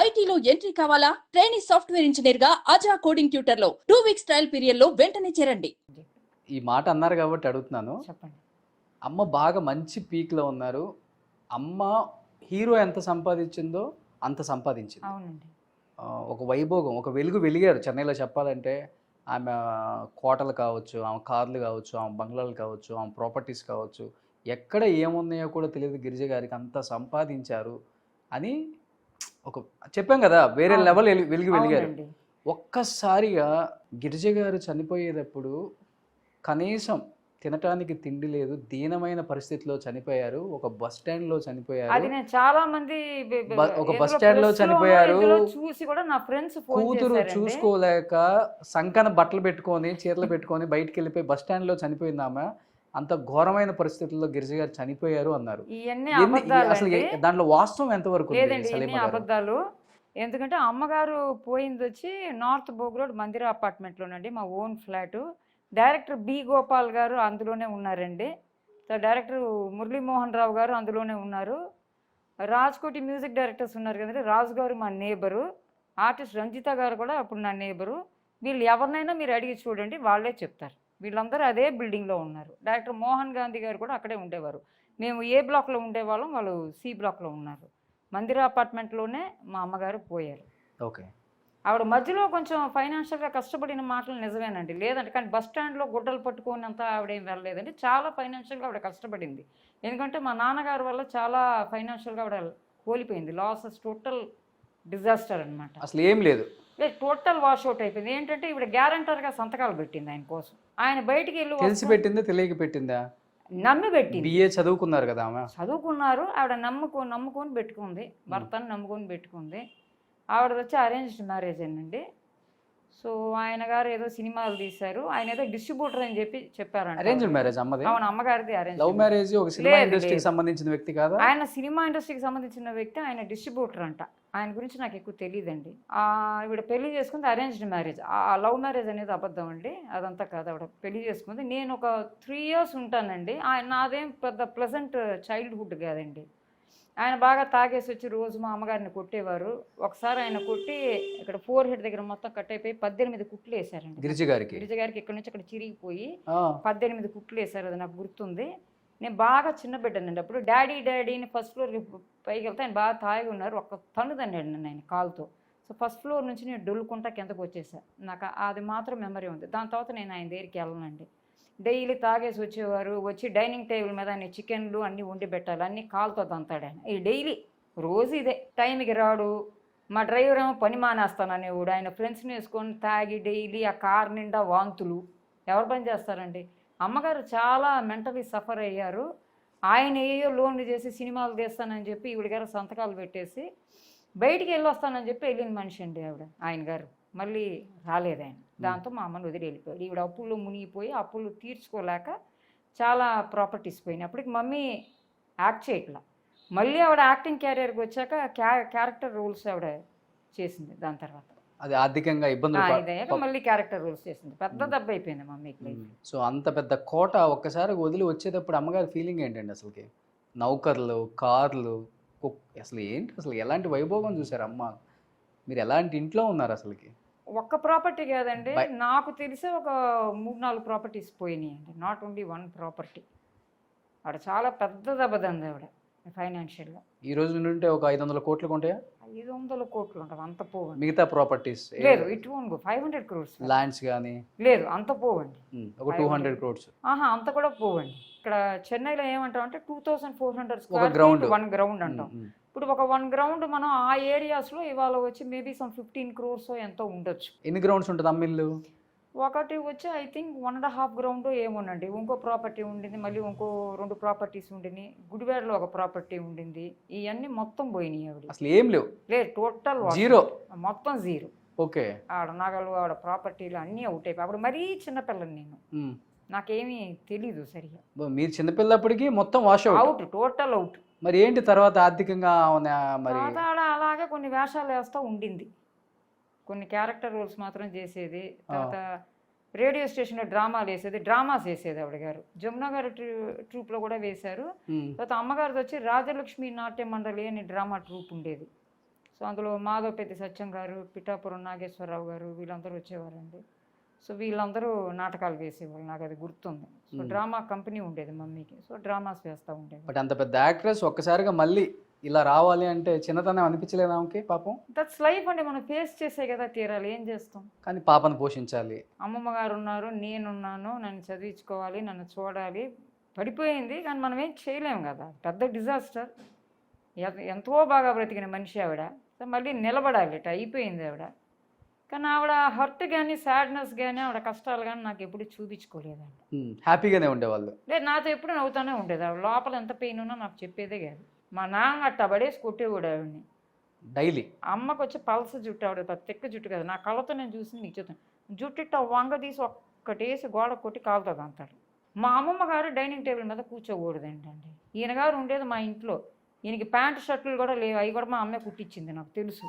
ఐటీలో ఎంట్రీ కావాలా? Trainee software engineer గా అజా కోడింగ్ ట్యూటర్ లో 2 వీక్స్ ట్రయల్ పీరియడ్ లో వెంటనే చేరండి. ఈ మాట అన్నారు కాబట్టి అడుగుతున్నాను. చెప్పండి. అమ్మ బాగా మంచి పీక్లో ఉన్నారు. అమ్మ హీరో ఎంత సంపాదించిందో అంత సంపాదించింది. అవునండి. ఒక వైభోగం, ఒక వెలుగు వెలిగారు చెన్నైలో చెప్పాలంటే. ఆమె కోటలు కావచ్చు, ఆమె కార్లు కావచ్చు, ఆమె బంగ్లాలు కావచ్చు, ఆమె ప్రాపర్టీస్ కావచ్చు, ఎక్కడ ఏమున్నాయో కూడా తెలియదు గిరిజ గారికి అంత సంపాదించారు అని ఒక చెప్పాం కదా, వేరే లెవెల్ వెలుగు వెలిగారు. ఒక్కసారిగా గిరిజ గారు చనిపోయేటప్పుడు కనీసం తినటానికి తిండి లేదు, దీనమైన పరిస్థితిలో చనిపోయారు. ఒక బస్ స్టాండ్ లో చనిపోయారు. అది నేను చాలా మంది ఒక బస్ స్టాండ్ లో చనిపోయారు. చూసి కూడా నా ఫ్రెండ్స్ కూతురు చూసుకోలేక సంకన బట్టలు పెట్టుకొని చీరలు పెట్టుకొని బయటికి వెళ్ళిపోయి బస్ స్టాండ్ లో చనిపోయింది ఆమె. అంత ఘోరమైన పరిస్థితుల్లో గిరిజ గారు చనిపోయారు అన్నారు. అసలు దాంట్లో వాస్తవం ఎంతవరకు? లేదండి, అబద్ధాలు. ఎందుకంటే అమ్మగారు పోయింది వచ్చి north Boag road Mandira apartment లోనండి, మా own flat. Director B Gopal గారు అందులోనే ఉన్నారండి. డైరెక్టర్ మురళీమోహన్ రావు గారు అందులోనే ఉన్నారు. రాజ్కోటి మ్యూజిక్ డైరెక్టర్స్ ఉన్నారు కదండి, రాజు గారు మా నేబరు. ఆర్టిస్ట్ రంజిత గారు కూడా అప్పుడు నా నేబరు. వీళ్ళు ఎవరినైనా మీరు అడిగి చూడండి, వాళ్ళే చెప్తారు. వీళ్ళందరూ అదే బిల్డింగ్లో ఉన్నారు. డైరెక్టర్ మోహన్ గాంధీ గారు కూడా అక్కడే ఉండేవారు. మేము ఏ బ్లాక్లో ఉండేవాళ్ళం, వాళ్ళు సి బ్లాక్లో ఉన్నారు. మందిరా అపార్ట్మెంట్లోనే మా అమ్మగారు పోయారు. ఓకే. ఆవిడ మధ్యలో కొంచెం ఫైనాన్షియల్గా కష్టపడిన మాటలు నిజమేనండి, లేదంటే కానీ బస్ స్టాండ్లో గుడ్డలు పట్టుకోనంత ఆవిడేం వెళ్ళలేదండి. చాలా ఫైనాన్షియల్గా ఆవిడ కష్టపడింది. ఎందుకంటే మా నాన్నగారి వల్ల చాలా ఫైనాన్షియల్గా ఆవిడ కోల్పోయింది. లాసెస్, టోటల్ డిజాస్టర్ అనమాట. అసలు ఏం లేదు, టోటల్ వాష్అవుట్ అయిపోయింది. ఏంటంటే ఇప్పుడు గ్యారంటర్గా సంతకాలు పెట్టింది ఆయన కోసం. ఆయన బయటికి వెళ్ళి తెలిసి పెట్టిందా తెలియక పెట్టిందా? నమ్మి పెట్టింది. బిఏ చదువుకున్నారు కదా ఆమె. చదువుకున్నారు. ఆవిడ నమ్ముకొని పెట్టుకుంది, భర్తను నమ్ముకొని పెట్టుకుంది. ఆవిడ వచ్చి అరేంజ్డ్ మ్యారేజ్ అండి. సో ఆయన గారు ఏదో సినిమాలు తీశారు, ఆయన ఏదో డిస్ట్రిబ్యూటర్ అని చెప్పారంట. అరేంజ్డ్ మ్యారేజ్ అమ్మది? అవును, అమ్మగారిది అరేంజ్. Love marriage. ఒక సినిమా ఇండస్ట్రీకి సంబంధించిన వ్యక్తి కాదా ఆయన? సినిమా ఇండస్ట్రీకి సంబంధించిన వ్యక్తి, ఆయన డిస్ట్రిబ్యూటర్ అంట. ఆయన గురించి నాకు ఎక్కువ తెలియదండి. ఆవిడ పెళ్లి చేసుకుంది అరేంజ్డ్ మ్యారేజ్. ఆ లవ్ మ్యారేజ్ అనేది అబద్ధం అండి, అదంతా కాదు. ఆవిడ పెళ్లి చేసుకుంది. నేను ఒక 3 years ఉంటానండి. నాదేం పెద్ద ప్లెజెంట్ చైల్డ్హుడ్ కాదండి. ఆయన బాగా తాగేసి వచ్చి రోజు మా అమ్మగారిని కొట్టేవారు. ఒకసారి ఆయన కొట్టి ఇక్కడ 4 దగ్గర మొత్తం కట్ అయిపోయి 18 కుట్లు వేశారండి గిరిజ గారికి. ఇక్కడ నుంచి అక్కడ చిరిగిపోయి 18 కుట్లు వేశారు. అది నాకు గుర్తుంది. నేను బాగా చిన్న బిడ్డనండి అప్పుడు. డాడీని ఫస్ట్ ఫ్లోర్ పైకి వెళ్తే ఆయన బాగా తాగి ఉన్నారు. ఒక్క తన్నుదండి నన్ను ఆయన కాలుతో. సో ఫస్ట్ ఫ్లోర్ నుంచి నేను డొల్లుకుంటా కిందకు వచ్చేసాను. నాకు అది మాత్రం మెమరీ ఉంది. దాని తర్వాత నేను ఆయన దగ్గరికి వెళ్ళనండి. డైలీ తాగేసి వచ్చేవారు. వచ్చి డైనింగ్ టేబుల్ మీద అన్ని చికెన్లు అన్నీ వండి పెట్టాలి, అన్నీ కాలుతో తంతాడు ఆయన. ఈ డైలీ రోజు ఇదే. టైంకి రాడు. మా డ్రైవర్ ఏమో పని మానేస్తాననేవాడు. ఆయన ఫ్రెండ్స్ని వేసుకొని తాగి డైలీ ఆ కార్ నిండా వాంతులు. ఎవరు పని చేస్తారండి? అమ్మగారు చాలా మెంటలీ సఫర్ అయ్యారు. ఆయన ఏయో లోన్లు చేసి సినిమాలు తీస్తానని చెప్పి ఈవిడ గారు సంతకాలు పెట్టేసి బయటికి వెళ్ళి వస్తానని చెప్పి వెళ్ళిన మనిషి అండి ఆవిడ. ఆయన గారు మళ్ళీ రాలేదు ఆయన. దాంతో మా అమ్మని వదిలి వెళ్ళిపోయాడు. ఈవిడ అప్పుల్లో మునిగిపోయి అప్పులు తీర్చుకోలేక చాలా ప్రాపర్టీస్ పోయినాయి. అప్పటికి మమ్మీ యాక్ట్ చేయట్లా. మళ్ళీ ఆవిడ యాక్టింగ్ క్యారియర్కి వచ్చాక క్యారెక్టర్ రోల్స్ ఆవిడ చేసింది. దాని తర్వాత అది ఆర్థికంగా ఇబ్బందులు మళ్ళీ క్యారెక్టర్ రోల్స్ చేసింది. పెద్ద దెబ్బ అయిపోయింది మమ్మీకి. సో అంత పెద్ద కోట ఒక్కసారి వదిలి వచ్చేటప్పుడు అమ్మగారి ఫీలింగ్ ఏంటండి అసలుకి? నౌకర్లు, కార్లు, అసలు ఏంటి, అసలు ఎలాంటి వైభోగం చూసారు అమ్మ? మీరు ఎలాంటి ఇంట్లో ఉన్నారు అసలుకి? ఒక్క ప్రాపర్టీ కాదండి, నాకు తెలిసి ఒక 3-4 ప్రాపర్టీస్ పోయినాయి అండి. Not only 1 property. ఆవిడ చాలా పెద్ద దెబ్బతంది ఆవిడ ఫైనాన్షియల్గా. ఈ రోజు నుండి ఒక 500 కోట్లు ఉంటాయా? 500 కోట్లు ఉంటుంది, అంత పోవండి. మిగతా ప్రాపర్టీస్ లేదు, it won't go 500 crores. Lands కానీ లేదు, అంత పోవండి. ఒక 200 crores. అంత కూడా పోవండి. ఇక్కడ చెన్నైలో ఏమంటాం అంటే 2400 square feet 1 ground అంటాం. ఇప్పుడు ఒక 1 ground మనం ఆ ఏరియాస్లో ఇవాళ వచ్చి మేబీ సమ్ 15 crores ఎంతో ఉండొచ్చు. ఎన్ని గ్రౌండ్స్ ఉంటుంది అమ్మిల్లు? ఒకటి వచ్చి ఐ థింక్ 1.5 ground ఏమోనండి. ఇంకో ప్రాపర్టీ ఉండింది, మళ్ళీ ఇంకో 2 ప్రాపర్టీస్ ఉండింది. గుడివాడలో ఒక ప్రాపర్టీ ఉండింది. ఇవన్నీ మొత్తం పోయినాయి ఆవిడ. అసలు ఏం లేవు? లేదు, టోటల్ జీరో, మొత్తం జీరో. ఓకే. ఆవిడ నగలు, ఆవిడ ప్రాపర్టీలు అన్నీ అవుట్ అయిపోయి. అప్పుడు మరీ చిన్నపిల్లని నేను, నాకేమీ తెలీదు సరిగా. మీరు చిన్నపిల్లప్పటికీ మొత్తం వాష్ అవుట్, టోటల్ అవుట్. మరి ఏంటి తర్వాత ఆర్థికంగా? మరి అలాగే కొన్ని వేషాలు వేస్తూ ఉండింది, కొన్ని క్యారెక్టర్ రోల్స్ మాత్రం చేసేది. తర్వాత రేడియో స్టేషన్లో డ్రామాస్ వేసేది ఆవిడ గారు. జమున గారు ట్రూప్లో కూడా వేశారు. తర్వాత అమ్మగారిది వచ్చి రాజలక్ష్మి నాట్య మండలి అని డ్రామా ట్రూప్ ఉండేది. సో అందులో మాధవపెద్ది సత్యం గారు, పిఠాపురం నాగేశ్వరరావు గారు వీళ్ళందరూ వచ్చేవారండి. సో వీళ్ళందరూ నాటకాలు వేసేవాళ్ళు, నాకు అది గుర్తుంది. సో డ్రామా కంపెనీ ఉండేది మమ్మీకి, సో డ్రామాస్ వేస్తూ ఉండేది. బట్ అంత పెద్ద యాక్ట్రెస్ ఒక్కసారిగా మళ్ళీ ఇలా రావాలి అంటే చిన్నతనం అనిపించలేదు ఆమెకి పాపం? దట్స్ లైఫ్ అండి, మనం ఫేస్ చేసే కదా తీరాలి, ఏం చేస్తాం. కానీ పాపను పోషించాలి. అమ్మమ్మ గారు ఉన్నారు, నేనున్నాను, నన్ను చదివించుకోవాలి, నన్ను చూడాలి. పడిపోయింది కానీ మనం ఏం చేయలేము కదా, పెద్ద డిజాస్టర్. ఎంతో బాగా బ్రతికిన మనిషి ఆవిడ, సో మళ్ళీ నిలబడాలి, అయిపోయింది ఆవిడ. కానీ ఆవిడ హర్ట్ కానీ సాడ్నెస్ కానీ ఆవిడ కష్టాలు కానీ నాకు ఎప్పుడు చూపించుకోలేదండి. హ్యాపీగానే ఉండేవాళ్ళు. లేదు, నాతో ఎప్పుడు నవ్వుతూనే ఉండేది ఆవిడ. లోపల ఎంత పెయిన్ ఉన్నా నాకు చెప్పేదే కాదు. మా నాన్న అట్ట పడేసి కొట్టేవాడు ఆవిడని డైలీ. అమ్మకు వచ్చి పల్స జుట్టు, ఆవిడ తెక్క జుట్టు కదా, నా కళ్ళతో నేను చూసి మీకు చెప్తాను. జుట్టు ఇట్ట వంగ తీసి ఒక్కటేసి గోడ కొట్టి కాలుతుంది అంటాడు. మా అమ్మమ్మ గారు డైనింగ్ టేబుల్ మీద కూర్చోకూడదు ఏంటండి. ఈయన గారు ఉండేది మా ఇంట్లో. ఈయనకి ప్యాంటు షర్ట్లు కూడా లేవు, అవి కూడా మా అమ్మే కుట్టించింది, నాకు తెలుసు.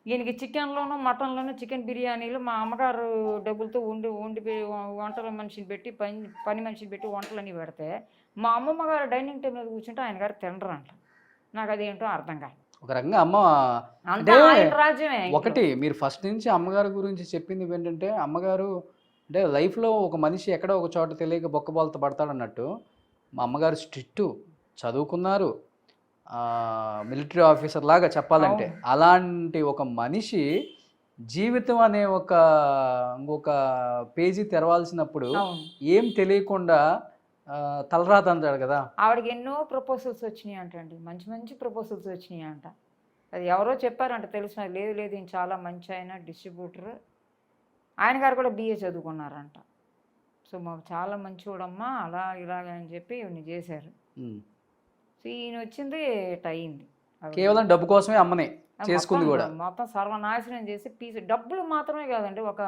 ఈయనకి చికెన్లోను మటన్లోను చికెన్ బిర్యానీలు మా అమ్మగారు డబ్బులతో వండి వంటల మనిషిని పెట్టి పని మనిషిని పెట్టి వంటలన్నీ పెడితే మా అమ్మమ్మ గారు డైనింగ్ టేబుల్ మీద కూర్చుంటే ఆయన గారు తినరు అంట. నాకు అదేంటో అర్థం కాదు. ఒక రకంగా అమ్మ అంతా ఆయన రాజ్యమే. ఒకటి మీరు ఫస్ట్ నుంచి అమ్మగారి గురించి చెప్పింది ఏంటంటే, అమ్మగారు అంటే లైఫ్లో ఒక మనిషి ఎక్కడో ఒక చోట తెలియక బొక్కబాలతో పడతాడన్నట్టు మా అమ్మగారు స్ట్రిక్టు, చదువుకున్నారు, మిలిటరీ ఆఫీసర్ లాగా చెప్పాలంటే. అలాంటి ఒక మనిషి జీవితం అనే ఇంకొక పేజీ తెరవాల్సినప్పుడు ఏం తెలియకుండా తలరాత అంటాడు కదా. ఆవిడకి ఎన్నో ప్రపోజల్స్ వచ్చినాయి అంటండి, మంచి మంచి ప్రపోజల్స్ వచ్చినాయి అంట. అది ఎవరో చెప్పారంట, తెలుసు. లేదు లేదు, ఈయన చాలా మంచి ఆయన, డిస్ట్రిబ్యూటర్. ఆయన గారు కూడా BA చదువుకున్నారంట. సో మాకు చాలా మంచివాడమ్మా, అలా ఇలాగ అని చెప్పి ఇవన్నీ చేశారు. సో ఈయన వచ్చింది అయింది కేవలం డబ్బు కోసమే అమ్మని చేసుకుంది కూడా. మొత్తం సర్వనాశనం చేసి డబ్బులు మాత్రమే కాదండి, ఒక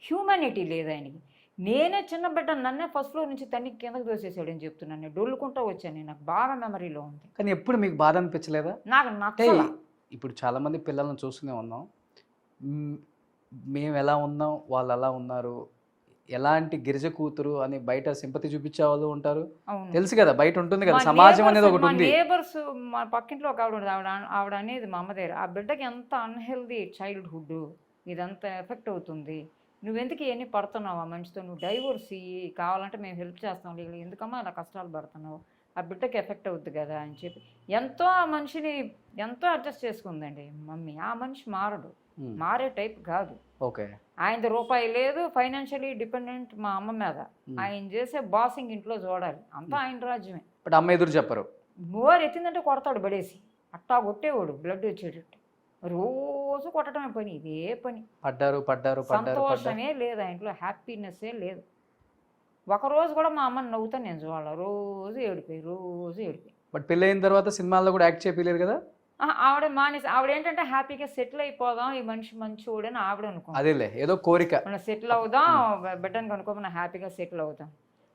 హ్యూమానిటీ లేదు ఆయనకి. నేనే చిన్న బిడ్డ, నన్నే ఫస్ట్ ఫ్లోర్ నుంచి తన్ని కిందకు దోసేసాడని చెప్తున్నాను. నేను డొల్లుకుంటూ వచ్చాను, నాకు బాగా మెమరీలో ఉంది. కానీ ఎప్పుడు మీకు బాధ అనిపించలేదా? నాకు నచ్చలే. ఇప్పుడు చాలామంది పిల్లలను చూస్తూనే ఉన్నాం, మేము ఎలా ఉన్నాం వాళ్ళు ఎలా ఉన్నారు, ఎలాంటి గిరిజ కూతురు అని బయట సింపతి చూపించే వాళ్ళు ఉంటారు. తెలుసు కదా, బయట ఉంటుంది కదా సమాజం అనేది ఒకటి ఉంది. నేబర్స్, మా పక్కింట్లో ఒక ఆవిడ ఉంది, ఆవిడ అనేది మా అమ్మ దగ్గర, ఆ బిడ్డకి ఎంత అన్హెల్దీ చైల్డ్హుడ్, ఇదంతా ఎఫెక్ట్ అవుతుంది, నువ్వెందుకు ఇవన్నీ పడుతున్నావు ఆ మనిషితో, నువ్వు డైవోర్స్ ఇయ్యి, కావాలంటే మేము హెల్ప్ చేస్తాం, ఎందుకమ్మా అలా కష్టాలు పడుతున్నావు, ఆ బిడ్డకి ఎఫెక్ట్ అవుద్ది కదా అని చెప్పి ఎంతో ఆ మనిషిని ఎంతో అడ్జస్ట్ చేసుకుందండి మమ్మీ. ఆ మనిషి మారడు, మారే టైప్ కాదు. ఓకే, ఆయనది రూపాయి లేదు, ఫైనాన్షియలీ డిపెండెంట్ మా అమ్మ మీద. ఆయన చేసే బాసింగ్ ఇంట్లో చూడాలి, అంతా ఆయన రాజ్యమే. బట్ అమ్మ ఎదురు చెప్పరు, నోరు ఎత్తిందంటే కొడతాడు పడేసి, అట్టా కొట్టేవాడు, బ్లడ్ వచ్చేటట్టు. రోజు కొట్టడమే పని, ఇదే పని. పడ్డారు సంతోషమే లేదు ఆ ఇంట్లో, హ్యాపీనెస్సే లేదు. ఒకరోజు కూడా మా అమ్మని నవ్వుతాను నేను చూడాలి, రోజు ఏడిపోయి. బట్ పెళ్ళి అయిన తర్వాత సినిమాల్లో కూడా యాక్ట్ చేయలేదు కదా. ఆవిడ మానేసి, ఆవిడ ఏంటంటే హ్యాపీగా సెటిల్ అయిపోదాం, ఈ మనిషి మంచోడు అని ఆవిడ అనుకో, అదేలే ఏదో కోరిక, మనం సెటిల్ అవుదాం, బిడ్డను కనుక్కో మనం హ్యాపీగా సెటిల్ అవుతాం.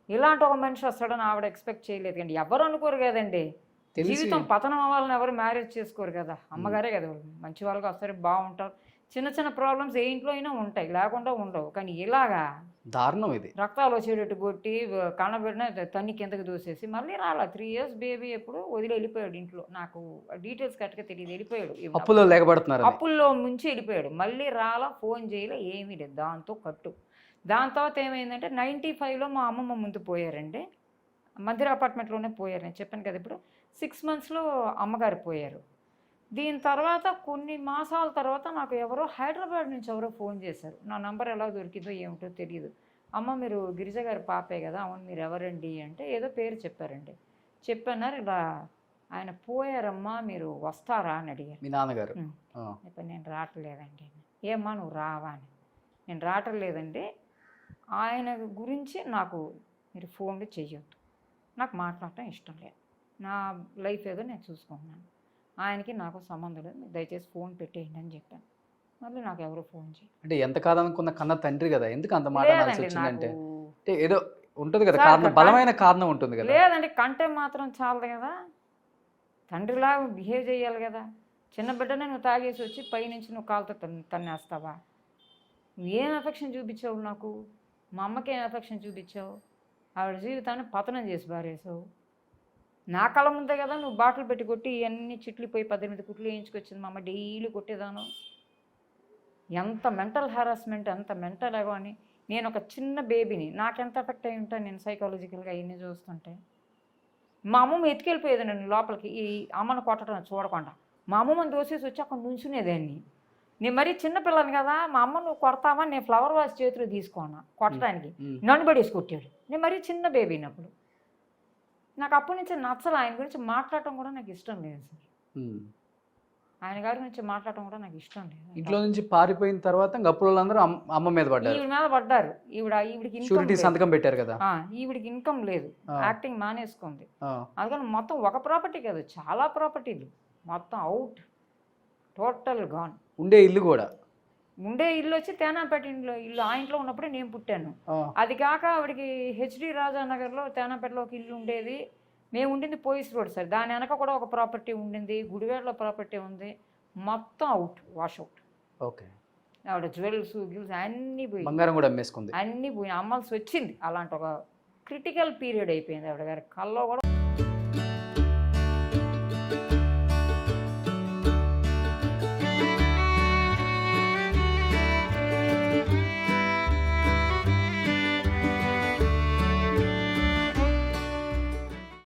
ఇలాంటి ఒక మనిషి వస్తాడని ఆవిడ ఎక్స్పెక్ట్ చేయలేదు. కండి ఎవరు అనుకోరు కదండి, జీవితం పతనం అవ్వాలని ఎవరు మ్యారేజ్ చేసుకోరు కదా. అమ్మగారే కదా మంచి వాళ్ళకి వస్తారు, బాగుంటారు. చిన్న చిన్న ప్రాబ్లమ్స్ ఏ ఇంట్లో అయినా ఉంటాయి, లేకుండా ఉండవు. కానీ ఇలాగా దారుణం, ఇది రక్తాలు వచ్చేటట్టు కొట్టి కనబడిన తన్ని కిందకి దూసేసి మళ్ళీ రాలా. 3 years బేబీ ఎప్పుడు వదిలి వెళ్ళిపోయాడు ఇంట్లో, నాకు డీటెయిల్స్ కరెక్ట్గా తెలియదు. వెళ్ళిపోయాడు, అప్పుల్లో లేకపోతున్నారు, అప్పుల్లో ముంచి వెళ్ళిపోయాడు. మళ్ళీ రాలా, ఫోన్ చేయలే, ఏమీ లేదు. దాంతో కట్టు. దాని తర్వాత ఏమైందంటే 95లో మా అమ్మమ్మ ముందు పోయారండి, మందిర అపార్ట్మెంట్లోనే పోయారు. నేను చెప్పాను కదా ఇప్పుడు 6 monthsలో అమ్మగారు పోయారు. దీని తర్వాత కొన్ని మాసాల తర్వాత నాకు ఎవరో హైదరాబాద్ నుంచి ఎవరో ఫోన్ చేశారు. నా నంబర్ ఎలా దొరికిందో ఏమిటో తెలియదు. అమ్మ మీరు గిరిజ గారి పాపే కదా, అవును మీరు ఎవరండి అంటే ఏదో పేరు చెప్పారండి. చెప్పన్నారు, ఇలా ఆయన పోయారమ్మా మీరు వస్తారా అని అడిగారు. మీ నాన్నగారు. ఇప్పుడు నేను రావట్లేదండి. ఏమ్మా నువ్వు రావా అని. నేను రావట్లేదండి, ఆయన గురించి నాకు మీరు ఫోన్లు చెయ్యొద్దు, నాకు మాట్లాడటం ఇష్టం లేదు, నా లైఫ్ ఏదో నేను చూసుకుంటున్నాను, ఆయనకి నాకు సంబంధం లేదు, మీరు దయచేసి ఫోన్ పెట్టేయండి అని చెప్పాను. మళ్ళీ నాకు ఎవరు ఫోన్ చేయాలి అంటే ఎంత కాదనుకున్న కన్న తండ్రి కదా, ఎందుకు అంత మాట వచ్చిందంటే ఏదో ఉంటుంది కదా, బలమైన కారణం ఉంటుంది కదా. లేదండి, కంటే మాత్రం చాలదు కదా, తండ్రిలా బిహేవ్ చేయాలి కదా. చిన్న బిడ్డనే నువ్వు తాగేసి వచ్చి పైనుంచి నువ్వు కాలుతో తన్నేస్తావా? నువ్వేం ఎఫెక్షన్ చూపించావు నాకు, మా అమ్మకి ఏం ఎఫెక్షన్ చూపించావు, ఆవిడ జీవితాన్ని పతనం చేసి బారేసావు. నా కళ్ళ ముందే కదా నువ్వు బాటిల్ పెట్టి కొట్టి ఇవన్నీ చిట్లిపోయి 18 కుట్లు వేయించుకొచ్చింది మా అమ్మ. డైలీ కొట్టేదాను. ఎంత మెంటల్ హారాస్మెంట్, ఎంత మెంటల్ ఎగో అని. నేను ఒక చిన్న బేబీని, నాకెంత ఎఫెక్ట్ అయి ఉంటాను నేను సైకాలజికల్గా అవన్నీ చూస్తుంటే. మా అమ్మమ్మ ఎత్తుకెళ్ళిపోయేది నన్ను లోపలికి, ఈ అమ్మను కొట్టడం చూడకుండా. మా అమ్మమ్మని దోసేసి వచ్చి అక్కడ నుంచునేదాన్ని. నేను మరీ చిన్నపిల్లని కదా, మా అమ్మ నువ్వు కొడతావా, నేను ఫ్లవర్ వాజ్ చేతిలో తీసుకోనా కొట్టడానికి, నన్ను పడేసి కొట్టాడు. నేను మరీ చిన్న బేబీనప్పుడు. నాకు అప్పటి నుంచి నచ్చలు. ఆయన గురించి మాట్లాడటం కూడా నాకు ఇష్టం లేదు సార్. ఆయన గారి గురించి మాట్లాడటం కూడా నాకు ఇష్టం లేదు. ఇంట్లో నుంచి పారిపోయిన తర్వాత గప్పులందరూ అమ్మ మీద పడ్డారు. ఈవిడ మీద పడ్డారు. ఈవిడికి షూరిటీ సంతకం పెట్టారు కదా. ఈవిడికి ఇన్కమ్ లేదు, యాక్టింగ్ మానేసుకుంది. అందుకని మొత్తం ఒక ప్రాపర్టీ కాదు, చాలా ప్రాపర్టీలు మొత్తం అవుట్, టోటల్ గాన్. ఉండే ఇల్లు కూడా, ఉండే ఇల్లు వచ్చి తేనాపేట ఇల్లు. ఆ ఇంట్లో ఉన్నప్పుడే నేను పుట్టాను. అది కాక ఆవిడకి హెచ్డి రాజానగర్లో తేనాపేటలో ఒక ఇల్లు ఉండేది. మేము ఉండింది పోయిస్ రోడ్ సార్. దాని వెనక కూడా ఒక ప్రాపర్టీ ఉండింది, గుడివేడలో ప్రాపర్టీ ఉంది. మొత్తం అవుట్, వాష్ అవుట్. ఓకే. ఆవిడ జ్యువెల్స్ గిల్స్ అన్నీ పోయి, బంగారం కూడా అమ్మేసుకుంది, అన్నీ పోయి అమ్మాల్సి వచ్చింది. అలాంటి ఒక క్రిటికల్ పీరియడ్ అయిపోయింది ఆవిడ గారి కల్లో కూడా.